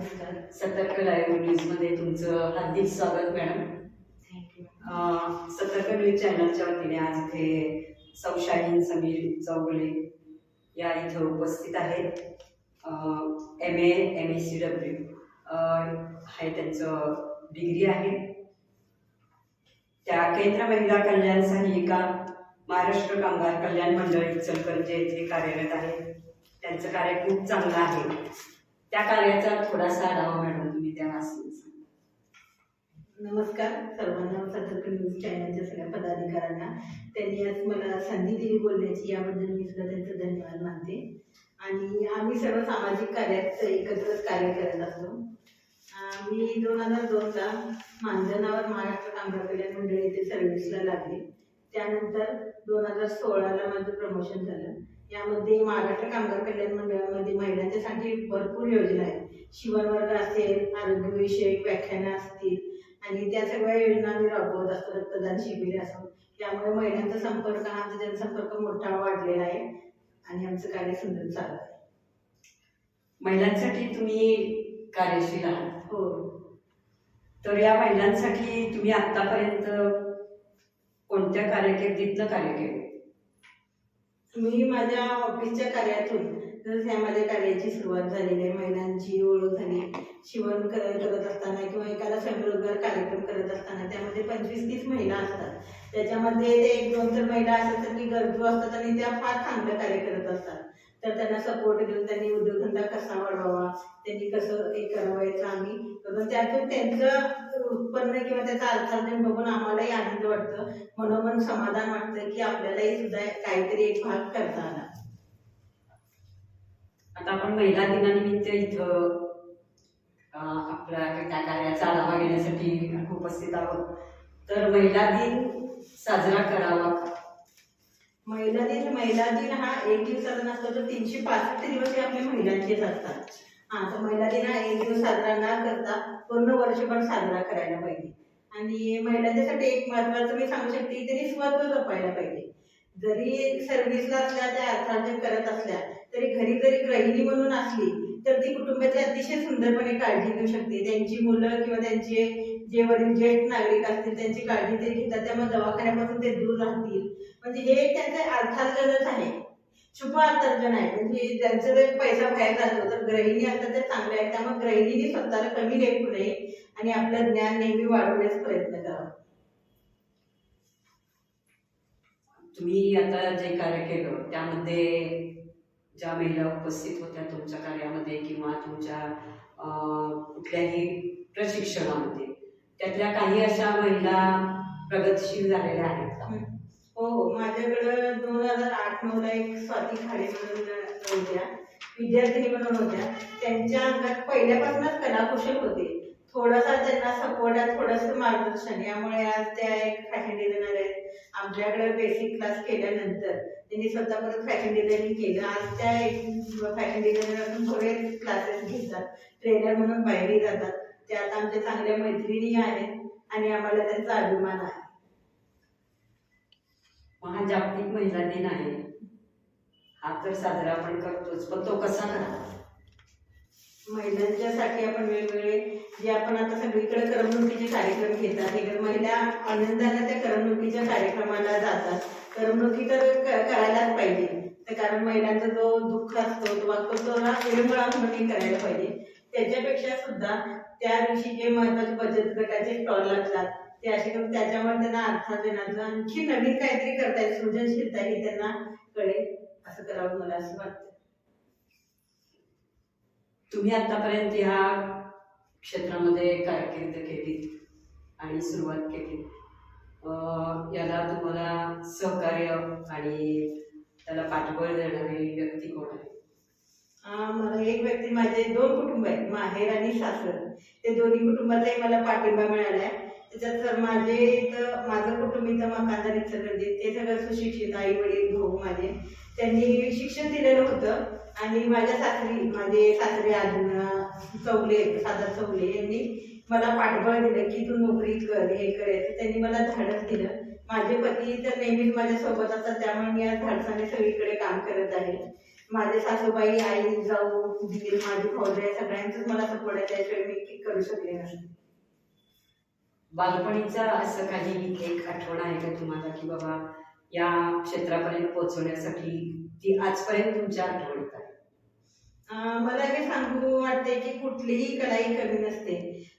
नमस्कार. सतर्क लाईव्ह न्यूजमध्ये तुमचं हार्दिक स्वागत मॅडम. थँक्यू. सतर्क न्यूज चॅनलच्या वतीने आज इथे सौ शाहीन समीर चौगुले या इथं उपस्थित आहेत. MA MECW आहे त्यांचं डिग्री आहे. त्या केंद्र महिला कल्याण सहाय्यिका महाराष्ट्र कामगार कल्याण मंडळ इचलकरंजी येथे कार्यरत आहेत. त्यांचं कार्य खूप चांगलं आहे. त्या कार्याचा थोडासा आढावा मॅडम तुम्ही द्या. नमस्कार सर्वांना, सतर्क न्यूज चॅनलच्या सगळ्या पदाधिकाऱ्यांना. त्यांनी आज मला संधी दिली बोलण्याची, याबद्दल मी सुद्धा त्यांचं धन्यवाद मानते. आणि आम्ही सर्व सामाजिक कार्यात एकत्रच कार्य करत असतो. मी 2002ला मानधनावर महाराष्ट्र कामगार कल्याण मंडळ येथे सर्व्हिसला लागले. त्यानंतर 2016ला माझं प्रमोशन झालं. यामध्ये महाराष्ट्र कामगार कल्याण मंडळामध्ये महिलांच्यासाठी भरपूर योजना आहेत. शिवणवर्ग असेल, आरोग्यविषयक व्याख्यानं असतील आणि त्या सगळ्या योजना आम्ही राबवत असतो. रक्तदान शिबिर असो, त्यामुळे महिलांचा संपर्क, आमचा जनसंपर्क मोठा वाढलेला आहे आणि आमचं कार्य सुंदर चालू आहे. महिलांसाठी तुम्ही कार्यशील आहात. हो. तर या महिलांसाठी तुम्ही आतापर्यंत कोणत्या कार्यकिर्दीतनं कार्य केले? मी माझ्या ऑफिसच्या कार्यातून जर माझ्या कार्याची सुरुवात झालेली आहे. महिलांची ओळख झाली. शिवण करत असताना किंवा एखादा स्वयंरोजगार कार्यक्रम करत असताना त्यामध्ये 25-30 महिला असतात. त्याच्यामध्ये ते 1-2 तर महिला असतात की गरजू असतात आणि त्या फार चांगलं कार्य करत असतात. तर त्यांना सपोर्ट देऊन त्यांनी उद्योगधंदा कसा वाढवावा, त्यांनी कसं हे करावं याचं आम्ही करून त्यातून त्यांचं उत्पन्न किंवा त्याचा अर्थार्जन बघून आम्हालाही आनंद वाटतं. मनोमन समाधान वाटतं की आपल्यालाही सुद्धा काहीतरी एक भाग करता आला. आता आपण महिला दिनानिमित्त इथं आपल्या त्या कार्याचा आढावा घेण्यासाठी उपस्थित आहोत. तर महिला दिन साजरा करावा का? महिला दिन हा 1 दिवसाचा नसतो, तर 365 दिवस हे आपल्या महिलांचेच असतात. तर महिला दिन हा 1 दिवस साजरा न करता पूर्ण वर्षभर साजरा करायला पाहिजे. आणि महिलांच्यासाठी एक महत्त्वाचं मी सांगू शकते की त्यांनी स्वत्व जपायला पाहिजे. जरी सर्व्हिसला असल्या, त्या अर्थार्जन करत असल्या, तरी घरी जरी गृहिणी म्हणून असली तर ती कुटुंबाची अतिशय सुंदरपणे काळजी घेऊ शकते. त्यांची मुलं किंवा त्यांचे जे वरील ज्येष्ठ नागरिक असतील त्यांची काळजी ते घेतात. त्यामुळे दवाखान्यापासून ते दूर राहतील. म्हणजे हे त्यांचं अर्थार्जनच आहे, छुपा अर्थार्जन आहे. म्हणजे ज्यांचं जर पैसा बाहेर जातो तर गृहिणी असतात त्या चांगल्या आहेत. त्यामुळे गृहिणींनी स्वतःला कमी लेखू नये आणि आपलं ज्ञान नेहमी वाढवण्याचा प्रयत्न करावा. तुम्ही आता जे कार्य केलं त्यामध्ये ज्या महिला उपस्थित होत्या तुमच्या कार्यामध्ये किंवा तुमच्या कुठल्याही प्रशिक्षणामध्ये, त्यातल्या काही अशा महिला प्रगतशील झालेल्या आहेत का? हो, माझ्याकडं 2008-9ला एक स्वाती खाडे म्हणून होत्या, विद्यार्थिनी म्हणून होत्या. त्यांच्या अंगात पहिल्यापासूनच कलाकुशल होते. थोडासा त्यांना सपोर्ट आहे, थोडंसं मार्गदर्शन, यामुळे आज त्या एक फॅशन डिझायनर आहेत. आमच्याकडे बेसिक क्लास केल्यानंतर त्यांनी स्वतः परत फॅशन डिझायनिंग केलं. आज त्या एक फॅशन डिझायनर थोडे क्लासेस घेतात, ट्रेनर म्हणून बाहेरही जातात. त्यात आमच्या चांगल्या मैत्रिणी आहेत आणि आम्हाला त्यांचा अभिमान आहे. हा जागतिक महिला दिन आहे, हा तर साजरा आपण करतोच, पण तो कसा करावा? महिलांच्यासाठी आपण वेगवेगळे जे आपण आता सगळीकडे करमणुकीचे कार्यक्रम घेतात, हे महिला आनंदाने त्या करमणुकीच्या कार्यक्रमाला जातात. करमणुकी तर करायलाच पाहिजे. तर कारण महिलांचा जो दुःख असतो तो विरंगुळा म्हणून करायला पाहिजे. त्याच्यापेक्षा सुद्धा त्या दिवशी जे महत्वाचे बचत गटाचे स्टॉल लागतात ते असे करून त्याच्यामुळे त्यांना अर्थार्जनाचं आणखी नवीन काहीतरी करता येईल, सृजनशीलता ही त्यांना कळेल. असं करावं मला असं वाटतं. तुम्ही आतापर्यंत ह्या क्षेत्रामध्ये कारकीर्द केली आणि सुरुवात केली, याला तुम्हाला सहकार्य आणि त्याला पाठबळ देणारी व्यक्ती कोण आहे? मला एक व्यक्ती, माझे 2 कुटुंब आहेत, माहेर आणि सासर. ते दोन्ही कुटुंबाचाही मला पाठिंबा मिळाला आहे. त्याच्यात तर माझं कुटुंब इथं मकानदार इचलकरंजी, ते सगळं सुशिक्षित, आई वडील भाऊ माझे, त्यांनी शिक्षण दिलेलं होतं. आणि माझ्या माझे सासरे अजून चौले, साधा चौले, यांनी मला पाठबळ दिलं की तू नोकरी कर, हे करायचं. त्यांनी मला धाडस दिलं. माझे पती तर नेहमीच माझ्या सोबत असतात, त्यामुळे मी आज धाडसाने सगळीकडे काम करत आहे. माझे सासूबाई, आई, जाऊ, दीर, माझी भावजय सगळ्यांचंच मला सपोर्ट आहे, त्याशिवाय मी काही करू शकले नसते. बालपणीचा असं काही एक आठवण आहे का तुम्हाला की बाबा या क्षेत्रापर्यंत पोहोचवण्यासाठी ती आजपर्यंत तुमच्या आठवणीत आहे? मला हे सांगू वाटते की कुठलीही कला ही कमी नसते.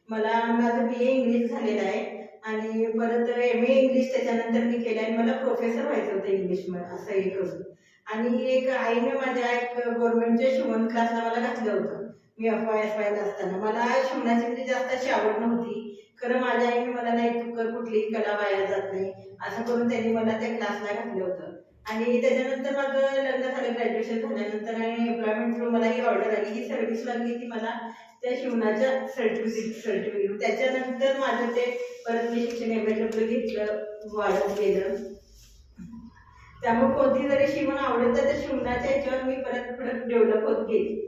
मला माझं BA इंग्लिश झालेलं आहे आणि परत MA इंग्लिश त्याच्यानंतर मी केलं आणि मला प्रोफेसर व्हायचं होतं इंग्लिशमध्ये असं हे करून. आणि एक आईने माझ्या एक गव्हर्नमेंटच्या शिवण क्लासला मला घातलं होतं. मी FY ला असताना मला शिवणाची म्हणजे जास्त अशी आवड नव्हती. खरं माझ्या आईने मला नाही तू कर, कुठलीही कला वाया जात नाही असं करून त्यांनी मला त्या क्लासला घातलं होतं. आणि त्याच्यानंतर माझं लग्न झालं, ग्रॅज्युएशन झाल्यानंतर आणि एम्प्लॉयमेंट थ्रू मला ही ऑर्डर आली, ही सर्व्हिस लागली की मला त्या शिवणाच्या सर्टिफिकेट त्याच्यानंतर माझं ते परत मी शिक्षण MA घेतलं, वाढत गेलं. त्यामुळे कोणती जरी शिवण आवडत तर शिवणाच्या ह्याच्यावर मी परत डेव्हलप होत गेली.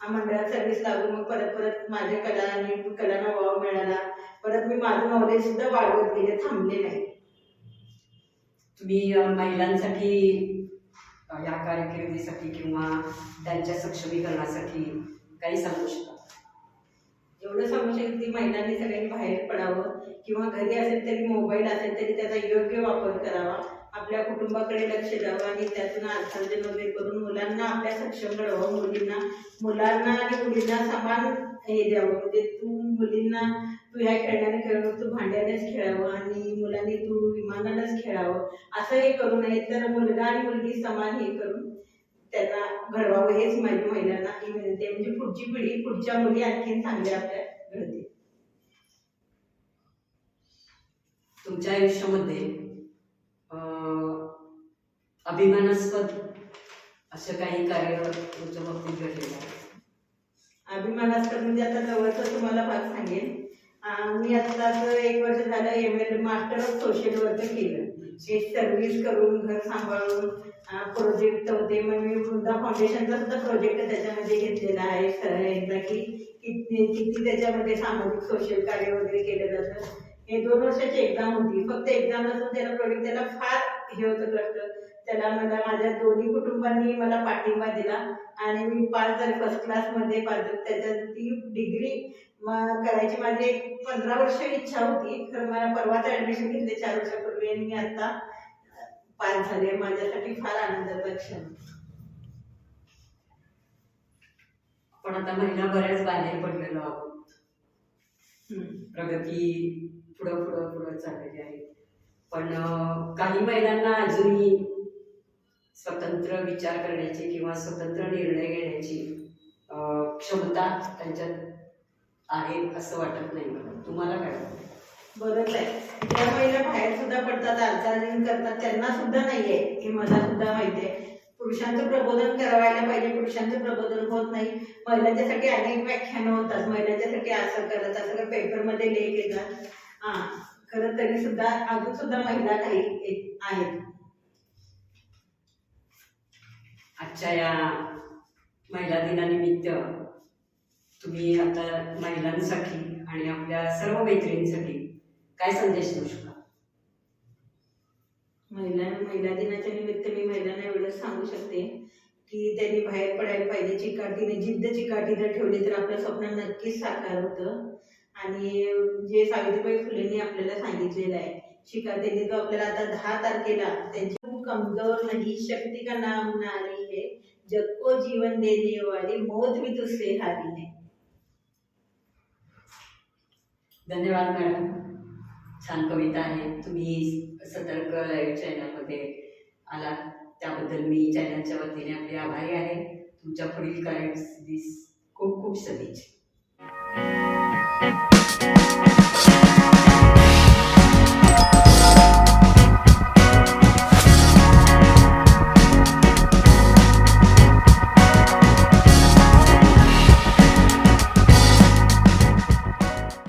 मंडळात सर्व्हिस लागून मग परत माझ्या कलांना वाव मिळाला. परत मी माझं नॉलेज सुद्धा वाढवत गेले, थांबले नाही. तुम्ही महिलांसाठी या कारकिर्दीसाठी किंवा त्यांच्या सक्षमीकरणासाठी काही सांगू शकता? एवढं सांगू शकते, महिलांनी सगळ्यांनी बाहेर पडावं किंवा घरी असेल तरी मोबाईल असेल तरी त्याचा योग्य वापर करावा, आपल्या कुटुंबाकडे लक्ष द्यावं आणि त्यातून अर्थार्जन वगैरे करून मुलांना आपल्या सक्षम घडवावं. मुलांना आणि मुलींना समान हे द्यावं. म्हणजे तू ह्या खेळण्याने खेळावं, तू भांड्यानेच खेळावं आणि मुलांनी तू विमानानेच खेळावं असं हे करू नये. तर मुलगा आणि मुलगी समान हे करून त्यांना घडवावं, हेच माझी महिलांना ही विनंती आहे. म्हणजे पुढची पिढी, पुढच्या मुली आणखीन चांगल्या आपल्या घडतील. तुमच्या आयुष्यामध्ये अभिमानास्पद असं काही कार्य तुमच्या बाबतीत घडलेलं आहे? अभिमानास्पद म्हणजे आता जवळचं तुम्हाला भाग सांगेन. मी आत्ताच 1 वर्ष झालं ML master of social work केलं. हे सर्व्हिस करून, घर सांभाळून प्रोजेक्ट होते. मग मी वृंदा फाउंडेशनचा सुद्धा प्रोजेक्ट त्याच्यामध्ये घेतलेला आहे. की किती त्याच्यामध्ये सामाजिक सोशल कार्य वगैरे केलं जातं. हे 2 वर्षाची एक्झाम होती. फक्त एक्झाम नसून त्याला फार हे होतं कष्ट. त्याला मला माझ्या दोन्ही कुटुंबांनी मला पाठिंबा दिला आणि मी पास झाले, फर्स्ट क्लासमध्ये पास झाले. त्याच्यात ती डिग्री करायची माझी 15 वर्ष इच्छा होती. खरं मला परवाच ॲडमिशन घेतले 4 वर्षापूर्वी आणि मी आता पास झाले. माझ्यासाठी फार आनंदाचा क्षण. पण आता महिला बऱ्याच बाहेर पडलेलो आहोत. प्रगती पुढं चाललेली आहे. पण काही महिलांना अजूनही स्वतंत्र विचार करण्याची किंवा स्वतंत्र निर्णय घेण्याची क्षमता त्यांच्यात आहे असं वाटत नाही मला. तुम्हाला काय वाटतं? बरोबर आहे. ज्या महिला बाहेर सुद्धा पडतात, अर्थार्जन करतात, त्यांना सुद्धा नाहीये हे मला सुद्धा माहिती आहे. पुरुषांचं प्रबोधन करायला पाहिजे, पुरुषांचं प्रबोधन होत नाही. महिलांच्यासाठी अनेक व्याख्यानं होतात, महिलांच्यासाठी असं करत असं पेपरमध्ये लेख येतात. खरं तरी सुद्धा अजून सुद्धा महिला काही आहेत. आजच्या या महिला दिनानिमित्त तुम्ही आता महिलांसाठी आणि आपल्या सर्व मैत्रिणींसाठी काय संदेश देऊ शकता? महिला दिनाच्या निमित्त मी महिलांना एवढंच सांगू शकते की त्यांनी बाहेर पडायला पाहिजे. चिकाटी जर ठेवली तर आपलं स्वप्न नक्कीच साकार होतं. आणि जे सावित्रीबाई फुलेंनी आपल्याला सांगितलेलं आहे, त्यांनी तो आपल्याला आता 10 तारखेला त्यांची कमजोर नाही, शक्ती का नाम नारी है, जग को जीवन देने वाली, मौत भी तुझसे हारी है. धन्यवाद मॅडम. छान कविता आहे. तुम्ही सतर्क लाईव्ह चॅनलमध्ये आलात त्याबद्दल मी चॅनलच्या वतीने आपले आभारी आहे. तुमच्या पुढील कार्यसिद्धीस खूप खूप शुभेच्छा.